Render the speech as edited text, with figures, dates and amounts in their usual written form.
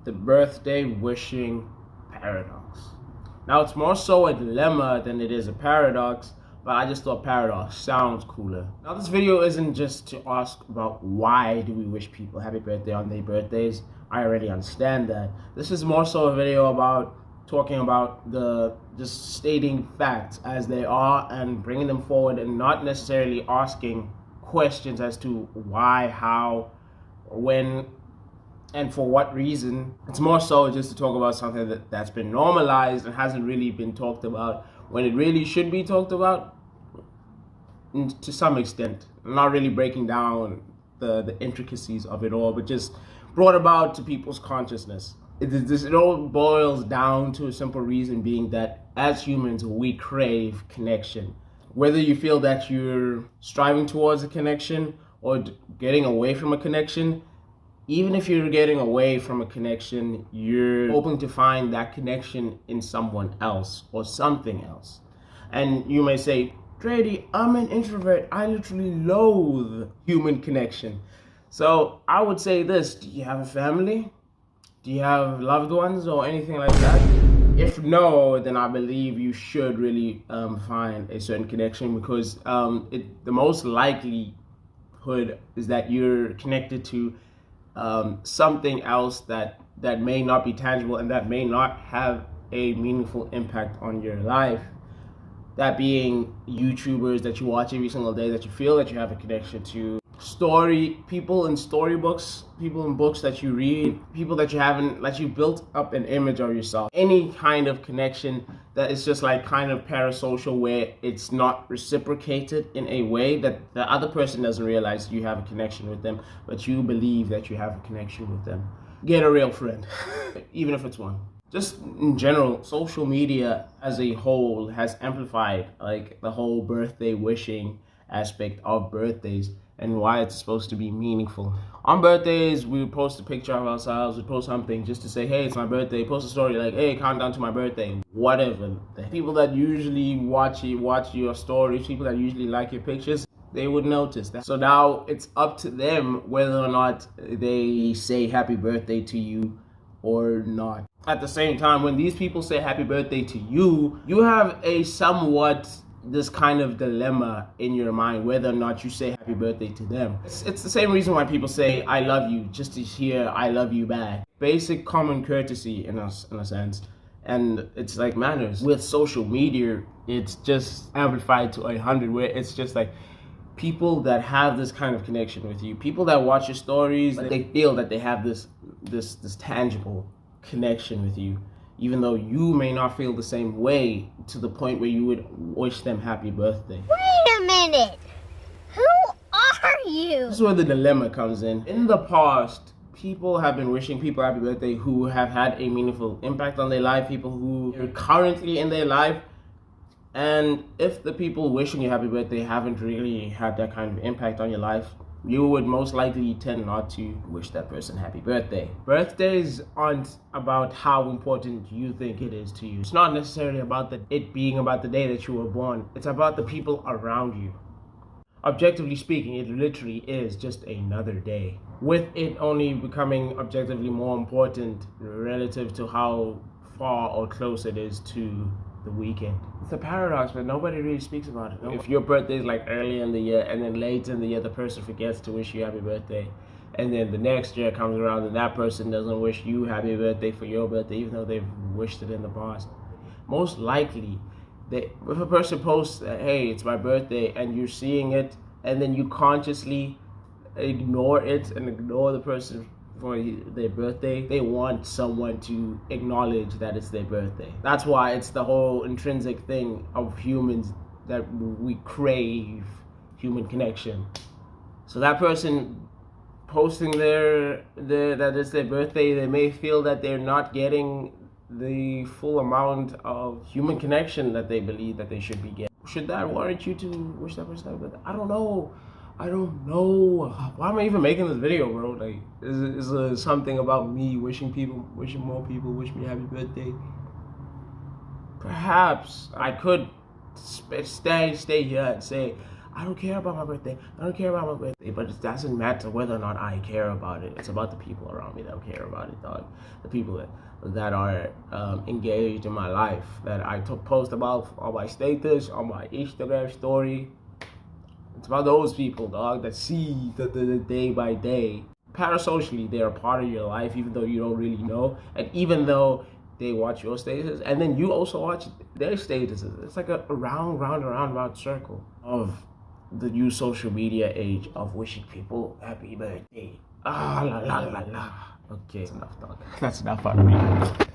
the birthday wishing paradox. Now, it's more so a dilemma than it is a paradox, but I just thought paradox sounds cooler. Now, this video isn't just to ask about why do we wish people happy birthday on their birthdays. I already understand that. This is more so a video about talking about just stating facts as they are and bringing them forward, and not necessarily asking questions as to why, how, when, and for what reason. It's more so just to talk about something that's been normalized and hasn't really been talked about when it really should be talked about to some extent. I'm not really breaking down the intricacies of it all, but just brought about to people's consciousness. It all boils down to a simple reason, being that as humans, we crave connection. Whether you feel that you're striving towards a connection or getting away from a connection, even if you're getting away from a connection, you're hoping to find that connection in someone else or something else. And you may say, Drady, I'm an introvert. I literally loathe human connection. So I would say this: do you have a family? Do you have loved ones or anything like that? If no, then I believe you should really find a certain connection, because the most likelihood is that you're connected to something else that may not be tangible and that may not have a meaningful impact on your life. That being YouTubers that you watch every single day that you feel that you have a connection to, people in storybooks, people in books that you read, people that you built up an image of yourself. Any kind of connection that is just like kind of parasocial, where it's not reciprocated in a way that the other person doesn't realize you have a connection with them, but you believe that you have a connection with them. Get a real friend, even if it's one. Just in general, social media as a whole has amplified like the whole birthday wishing aspect of birthdays and why it's supposed to be meaningful. On birthdays, we would post a picture of ourselves, we'd post something just to say, hey, it's my birthday. Post a story like, hey, countdown to my birthday, whatever. The people that usually watch your stories, people that usually like your pictures, they would notice that. So now it's up to them whether or not they say happy birthday to you or not. At the same time, when these people say happy birthday to you, you have a somewhat this kind of dilemma in your mind whether or not you say happy birthday to them. It's the same reason why people say I love you, just to hear I love you back. Basic common courtesy in a sense. And it's like manners. With social media, it's just amplified to 100, where it's just like people that have this kind of connection with you, people that watch your stories, they feel that they have this tangible connection with you, even though you may not feel the same way, to the point where you would wish them happy birthday. Wait a minute! Who are you? This is where the dilemma comes in. In the past, people have been wishing people happy birthday who have had a meaningful impact on their life, people who are currently in their life. And if the people wishing you happy birthday haven't really had that kind of impact on your life, you would most likely tend not to wish that person happy birthday. Birthdays aren't about how important you think it is to you. It's not necessarily about it being about the day that you were born. It's about the people around you. Objectively speaking, it literally is just another day, with it only becoming objectively more important relative to how far or close it is to the weekend. It's a paradox, but nobody really speaks about it. If your birthday is like early in the year and then late in the year the person forgets to wish you happy birthday, and then the next year comes around and that person doesn't wish you happy birthday for your birthday, even though they've wished it in the past, most likely if a person posts, hey, it's my birthday, and you're seeing it and then you consciously ignore it and ignore the person for their birthday, they want someone to acknowledge that it's their birthday. That's why it's the whole intrinsic thing of humans that we crave human connection. So that person posting that it's their birthday, they may feel that they're not getting the full amount of human connection that they believe that they should be getting. Should that warrant you to wish that person happy birthday? I don't know. Why am I even making this video, bro? Like, is something about me wishing more people wish me happy birthday? Perhaps I could stay here and say I don't care about my birthday. I don't care about my birthday. But it doesn't matter whether or not I care about it. It's about the people around me that care about it, dog. The people that are engaged in my life, that I post about on my status, on my Instagram story. It's about those people, dog, that see the day by day. Parasocially, they're a part of your life, even though you don't really know. And even though they watch your statuses, and then you also watch their statuses. It's like a round circle of the new social media age of wishing people happy birthday. Ah, la la la la. Okay, that's enough, dog. That's enough out of me.